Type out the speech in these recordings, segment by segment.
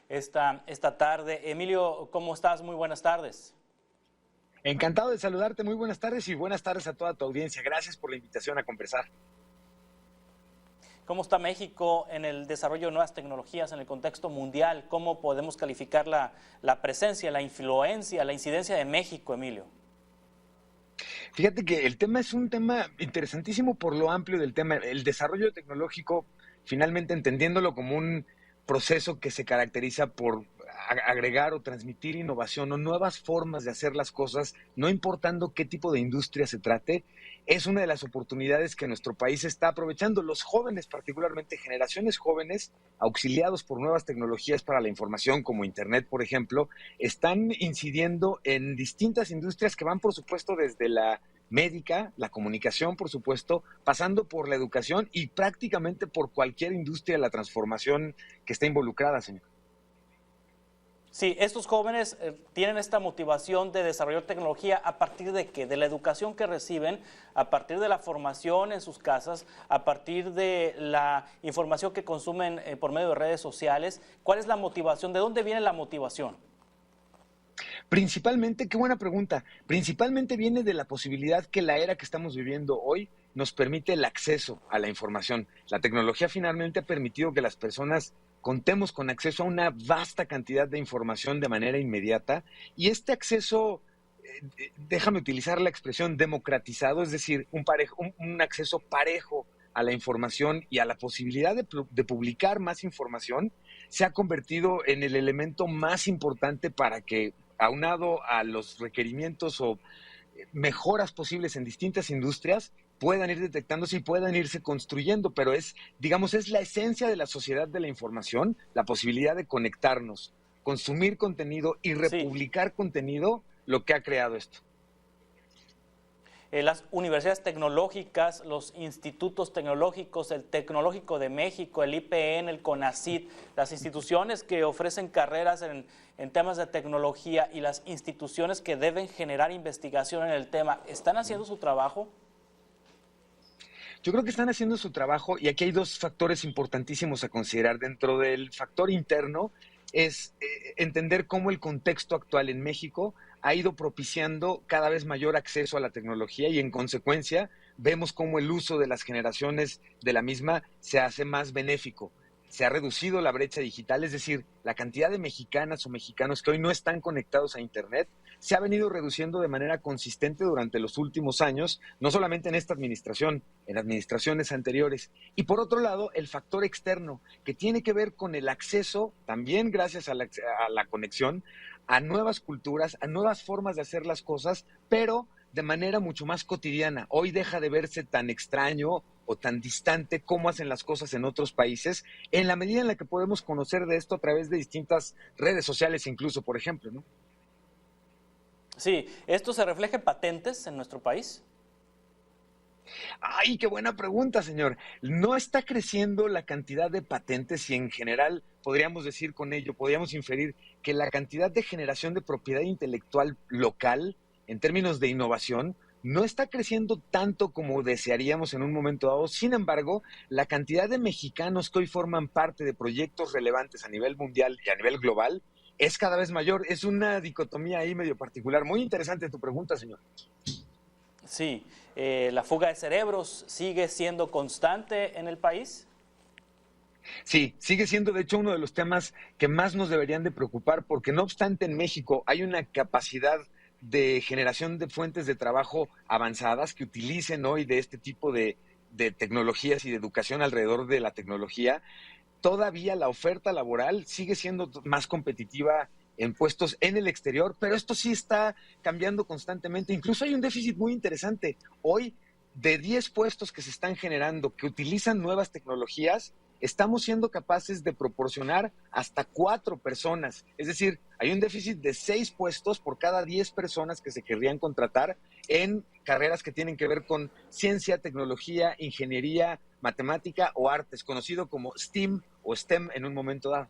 esta tarde. Emilio, ¿cómo estás? Muy buenas tardes. Encantado de saludarte, muy buenas tardes y buenas tardes a toda tu audiencia. Gracias por la invitación a conversar. ¿Cómo está México en el desarrollo de nuevas tecnologías en el contexto mundial? ¿Cómo podemos calificar la presencia, la influencia, la incidencia de México, Emilio? Fíjate que el tema es un tema interesantísimo por lo amplio del tema. El desarrollo tecnológico, finalmente entendiéndolo como un proceso que se caracteriza por agregar o transmitir innovación o nuevas formas de hacer las cosas, no importando qué tipo de industria se trate, es una de las oportunidades que nuestro país está aprovechando. Los jóvenes, particularmente generaciones jóvenes, auxiliados por nuevas tecnologías para la información como Internet, por ejemplo, están incidiendo en distintas industrias que van, por supuesto, desde la médica, la comunicación, por supuesto, pasando por la educación y prácticamente por cualquier industria de la transformación que esté involucrada, señor. Sí, estos jóvenes tienen esta motivación de desarrollar tecnología a partir de qué, de la educación que reciben, a partir de la formación en sus casas, a partir de la información que consumen por medio de redes sociales. ¿Cuál es la motivación? ¿De dónde viene la motivación? Principalmente, qué buena pregunta, principalmente viene de la posibilidad que la era que estamos viviendo hoy nos permite el acceso a la información. La tecnología finalmente ha permitido que las personas contemos con acceso a una vasta cantidad de información de manera inmediata y este acceso, déjame utilizar la expresión democratizado, es decir, un acceso parejo a la información y a la posibilidad de publicar más información, se ha convertido en el elemento más importante para que, aunado a los requerimientos o mejoras posibles en distintas industrias, puedan ir detectándose y puedan irse construyendo, pero es, digamos, es la esencia de la sociedad de la información, la posibilidad de conectarnos, consumir contenido y Sí. republicar contenido, lo que ha creado esto. Las universidades tecnológicas, los institutos tecnológicos, el Tecnológico de México, el IPN, el CONACYT, las instituciones que ofrecen carreras en temas de tecnología y las instituciones que deben generar investigación en el tema, ¿están haciendo su trabajo? Yo creo que están haciendo su trabajo y aquí hay dos factores importantísimos a considerar. Dentro del factor interno es entender cómo el contexto actual en México ha ido propiciando cada vez mayor acceso a la tecnología y en consecuencia vemos cómo el uso de las generaciones de la misma se hace más benéfico. Se ha reducido la brecha digital, es decir, la cantidad de mexicanas o mexicanos que hoy no están conectados a Internet se ha venido reduciendo de manera consistente durante los últimos años, no solamente en esta administración, en administraciones anteriores. Y por otro lado, el factor externo, que tiene que ver con el acceso, también gracias a la conexión, a nuevas culturas, a nuevas formas de hacer las cosas, pero de manera mucho más cotidiana. Hoy deja de verse tan extraño o tan distante cómo hacen las cosas en otros países, en la medida en la que podemos conocer de esto a través de distintas redes sociales incluso, por ejemplo, ¿no? Sí, ¿esto se refleja en patentes en nuestro país? Ay, qué buena pregunta, señor. No está creciendo la cantidad de patentes y en general podríamos decir con ello, podríamos inferir que la cantidad de generación de propiedad intelectual local en términos de innovación no está creciendo tanto como desearíamos en un momento dado. Sin embargo, la cantidad de mexicanos que hoy forman parte de proyectos relevantes a nivel mundial y a nivel global es cada vez mayor. Es una dicotomía ahí medio particular. Muy interesante tu pregunta, señor. Sí, la fuga de cerebros sigue siendo constante en el país. Sí, sigue siendo de hecho uno de los temas que más nos deberían de preocupar porque no obstante en México hay una capacidad de generación de fuentes de trabajo avanzadas que utilicen hoy de este tipo de tecnologías y de educación alrededor de la tecnología, todavía la oferta laboral sigue siendo más competitiva en puestos en el exterior, pero esto sí está cambiando constantemente. Incluso hay un déficit muy interesante. Hoy, de 10 puestos que se están generando que utilizan nuevas tecnologías, estamos siendo capaces de proporcionar hasta 4 personas. Es decir, hay un déficit de 6 puestos por cada 10 personas que se querrían contratar en carreras que tienen que ver con ciencia, tecnología, ingeniería, matemática o artes, conocido como STEAM o STEM en un momento dado.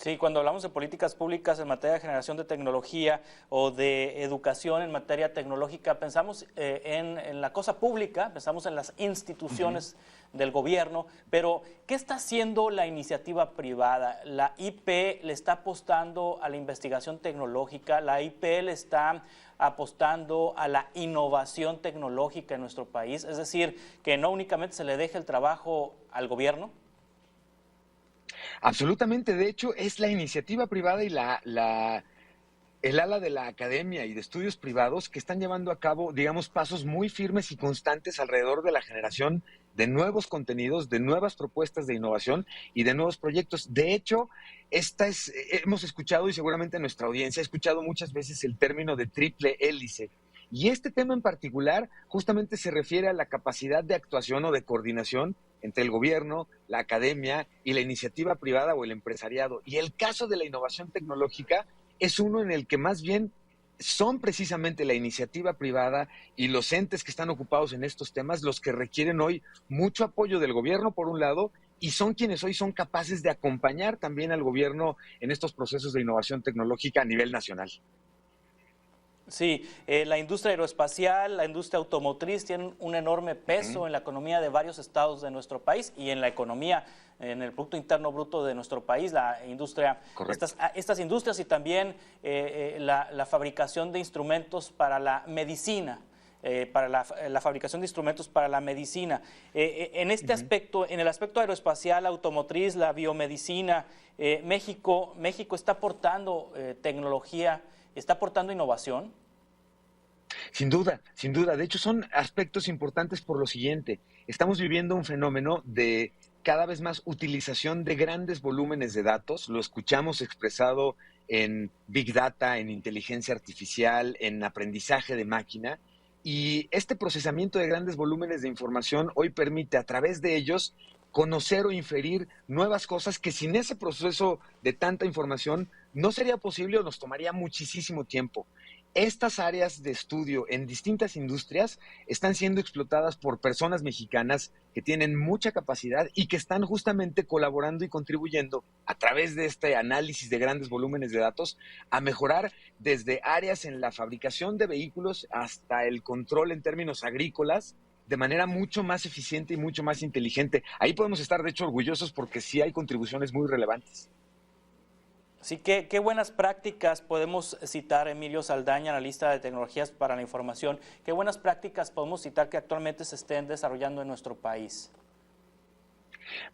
Sí, cuando hablamos de políticas públicas en materia de generación de tecnología o de educación en materia tecnológica, pensamos en la cosa pública, pensamos en las instituciones del gobierno, pero ¿qué está haciendo la iniciativa privada? La IP le está apostando a la investigación tecnológica, la IP le está apostando a la innovación tecnológica en nuestro país, es decir, que no únicamente se le deje el trabajo al gobierno. Absolutamente, de hecho, es la iniciativa privada y el ala de la academia y de estudios privados que están llevando a cabo, digamos, pasos muy firmes y constantes alrededor de la generación de nuevos contenidos, de nuevas propuestas de innovación y de nuevos proyectos. De hecho, hemos escuchado, y seguramente nuestra audiencia ha escuchado muchas veces el término de triple hélice. Y este tema en particular justamente se refiere a la capacidad de actuación o de coordinación entre el gobierno, la academia y la iniciativa privada o el empresariado. Y el caso de la innovación tecnológica es uno en el que más bien son precisamente la iniciativa privada y los entes que están ocupados en estos temas los que requieren hoy mucho apoyo del gobierno, por un lado, y son quienes hoy son capaces de acompañar también al gobierno en estos procesos de innovación tecnológica a nivel nacional. Sí, la industria aeroespacial, la industria automotriz tienen un enorme peso en la economía de varios estados de nuestro país y en la economía, en el Producto Interno Bruto de nuestro país, la industria, estas industrias y también la fabricación de instrumentos para la medicina. Para la fabricación de instrumentos para la medicina. En este aspecto, en el aspecto aeroespacial, automotriz, la biomedicina, México está aportando tecnología, está aportando innovación. Sin duda, sin duda. De hecho, son aspectos importantes por lo siguiente. Estamos viviendo un fenómeno de cada vez más utilización de grandes volúmenes de datos. Lo escuchamos expresado en Big Data, en inteligencia artificial, en aprendizaje de máquina. Y este procesamiento de grandes volúmenes de información hoy permite a través de ellos conocer o inferir nuevas cosas que sin ese proceso de tanta información no sería posible o nos tomaría muchísimo tiempo. Estas áreas de estudio en distintas industrias están siendo explotadas por personas mexicanas que tienen mucha capacidad y que están justamente colaborando y contribuyendo a través de este análisis de grandes volúmenes de datos a mejorar desde áreas en la fabricación de vehículos hasta el control en términos agrícolas de manera mucho más eficiente y mucho más inteligente. Ahí podemos estar, de hecho, orgullosos porque sí hay contribuciones muy relevantes. Sí, qué buenas prácticas podemos citar, Emilio Saldaña, analista de tecnologías para la información. ¿Qué buenas prácticas podemos citar que actualmente se estén desarrollando en nuestro país?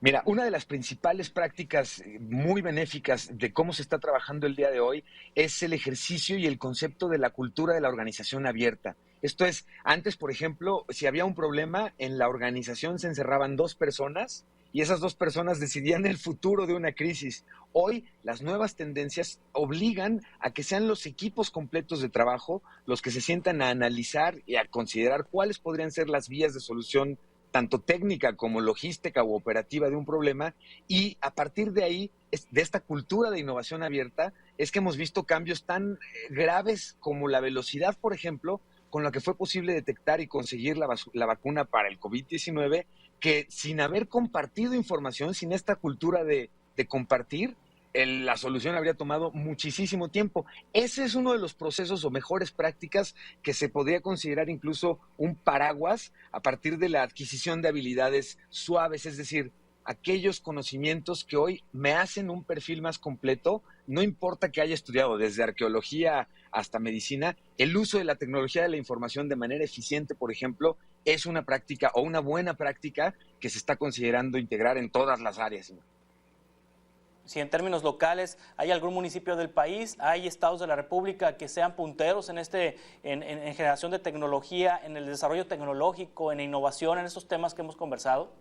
Mira, una de las principales prácticas muy benéficas de cómo se está trabajando el día de hoy es el ejercicio y el concepto de la cultura de la organización abierta. Esto es, antes, por ejemplo, si había un problema, en la organización se encerraban dos personas y esas dos personas decidían el futuro de una crisis. Hoy las nuevas tendencias obligan a que sean los equipos completos de trabajo los que se sientan a analizar y a considerar cuáles podrían ser las vías de solución tanto técnica como logística u operativa de un problema, y a partir de ahí, de esta cultura de innovación abierta, es que hemos visto cambios tan graves como la velocidad, por ejemplo, con la que fue posible detectar y conseguir la vacuna para el COVID-19, que sin haber compartido información, sin esta cultura de compartir, la solución habría tomado muchísimo tiempo. Ese es uno de los procesos o mejores prácticas que se podría considerar incluso un paraguas a partir de la adquisición de habilidades suaves, es decir, aquellos conocimientos que hoy me hacen un perfil más completo, no importa que haya estudiado desde arqueología hasta medicina, el uso de la tecnología de la información de manera eficiente, por ejemplo, es una práctica o una buena práctica que se está considerando integrar en todas las áreas. Si en términos locales hay algún municipio del país, hay estados de la República que sean punteros en generación de tecnología, en el desarrollo tecnológico, en innovación, en estos temas que hemos conversado.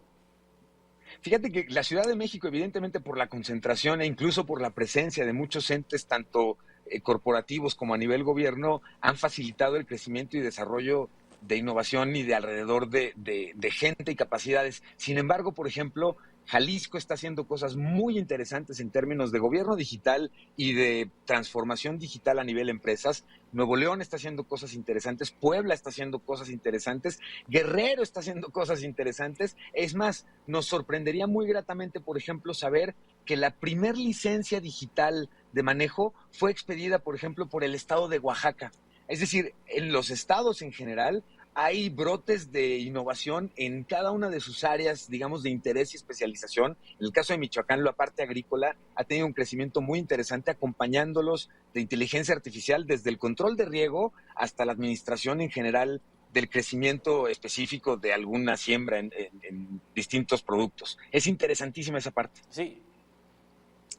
Fíjate que la Ciudad de México, evidentemente por la concentración e incluso por la presencia de muchos entes, tanto corporativos como a nivel gobierno, han facilitado el crecimiento y desarrollo de innovación y de alrededor de gente y capacidades. Sin embargo, por ejemplo, Jalisco está haciendo cosas muy interesantes en términos de gobierno digital y de transformación digital a nivel empresas. Nuevo León está haciendo cosas interesantes, Puebla está haciendo cosas interesantes, Guerrero está haciendo cosas interesantes. Es más, nos sorprendería muy gratamente, por ejemplo, saber que la primer licencia digital de manejo fue expedida, por ejemplo, por el estado de Oaxaca. Es decir, en los estados en general hay brotes de innovación en cada una de sus áreas, digamos, de interés y especialización. En el caso de Michoacán, la parte agrícola ha tenido un crecimiento muy interesante, acompañándolos de inteligencia artificial desde el control de riego hasta la administración en general del crecimiento específico de alguna siembra en distintos productos. Es interesantísima esa parte. Sí.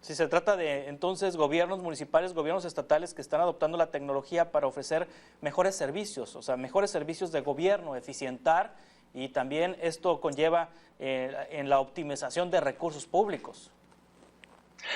Si se trata de entonces gobiernos municipales, gobiernos estatales que están adoptando la tecnología para ofrecer mejores servicios, o sea, mejores servicios de gobierno, eficientar, y también esto conlleva en la optimización de recursos públicos.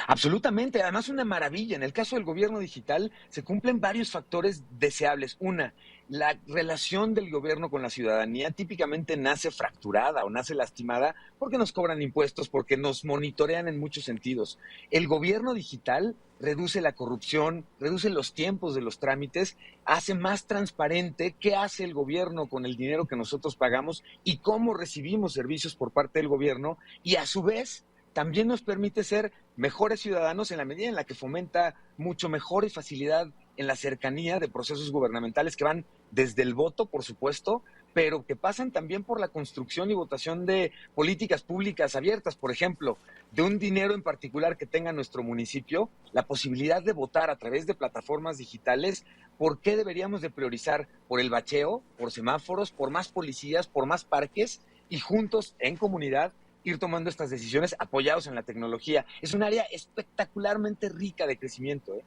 Absolutamente, además una maravilla. En el caso del gobierno digital se cumplen varios factores deseables. Una, la relación del gobierno con la ciudadanía típicamente nace fracturada o nace lastimada porque nos cobran impuestos, porque nos monitorean en muchos sentidos. El gobierno digital reduce la corrupción, reduce los tiempos de los trámites, hace más transparente qué hace el gobierno con el dinero que nosotros pagamos y cómo recibimos servicios por parte del gobierno, y a su vez también nos permite ser mejores ciudadanos en la medida en la que fomenta mucho mejor y facilidad en la cercanía de procesos gubernamentales que van desde el voto, por supuesto, pero que pasan también por la construcción y votación de políticas públicas abiertas, por ejemplo, de un dinero en particular que tenga nuestro municipio, la posibilidad de votar a través de plataformas digitales. ¿Por qué deberíamos de priorizar por el bacheo, por semáforos, por más policías, por más parques, y juntos, en comunidad, ir tomando estas decisiones apoyados en la tecnología? Es un área espectacularmente rica de crecimiento, ¿eh?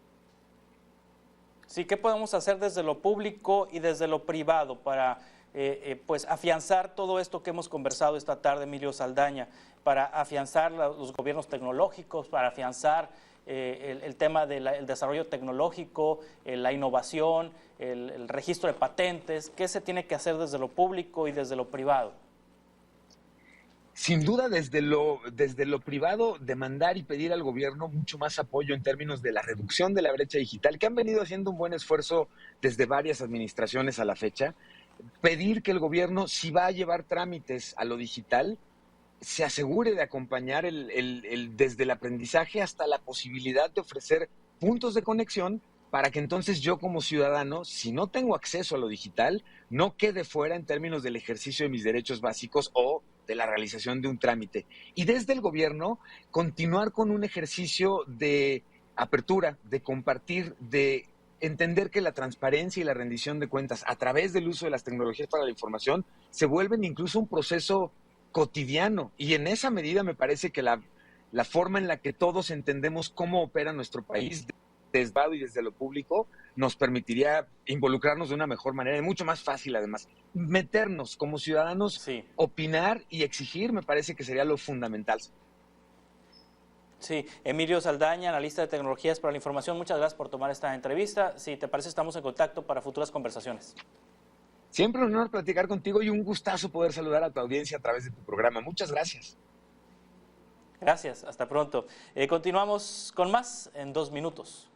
Sí, ¿qué podemos hacer desde lo público y desde lo privado para pues afianzar todo esto que hemos conversado esta tarde, Emilio Saldaña, para afianzar los gobiernos tecnológicos, para afianzar el tema del desarrollo tecnológico, la innovación, el registro de patentes? ¿Qué se tiene que hacer desde lo público y desde lo privado? Sin duda, desde lo privado, demandar y pedir al gobierno mucho más apoyo en términos de la reducción de la brecha digital, que han venido haciendo un buen esfuerzo desde varias administraciones a la fecha. Pedir que el gobierno, si va a llevar trámites a lo digital, se asegure de acompañar desde el aprendizaje hasta la posibilidad de ofrecer puntos de conexión para que entonces yo como ciudadano, si no tengo acceso a lo digital, no quede fuera en términos del ejercicio de mis derechos básicos o de la realización de un trámite. Y desde el gobierno, continuar con un ejercicio de apertura, de compartir, de entender que la transparencia y la rendición de cuentas a través del uso de las tecnologías para la información se vuelven incluso un proceso cotidiano. Y en esa medida me parece que la forma en la que todos entendemos cómo opera nuestro país desde y desde lo público nos permitiría involucrarnos de una mejor manera y mucho más fácil, además. Meternos como ciudadanos, Sí. opinar y exigir me parece que sería lo fundamental. Sí, Emilio Saldaña, analista de tecnologías para la información, muchas gracias por tomar esta entrevista. Si te parece, estamos en contacto para futuras conversaciones. Siempre un honor platicar contigo y un gustazo poder saludar a tu audiencia a través de tu programa. Muchas gracias. Gracias, hasta pronto. Continuamos con más en 2 minutos.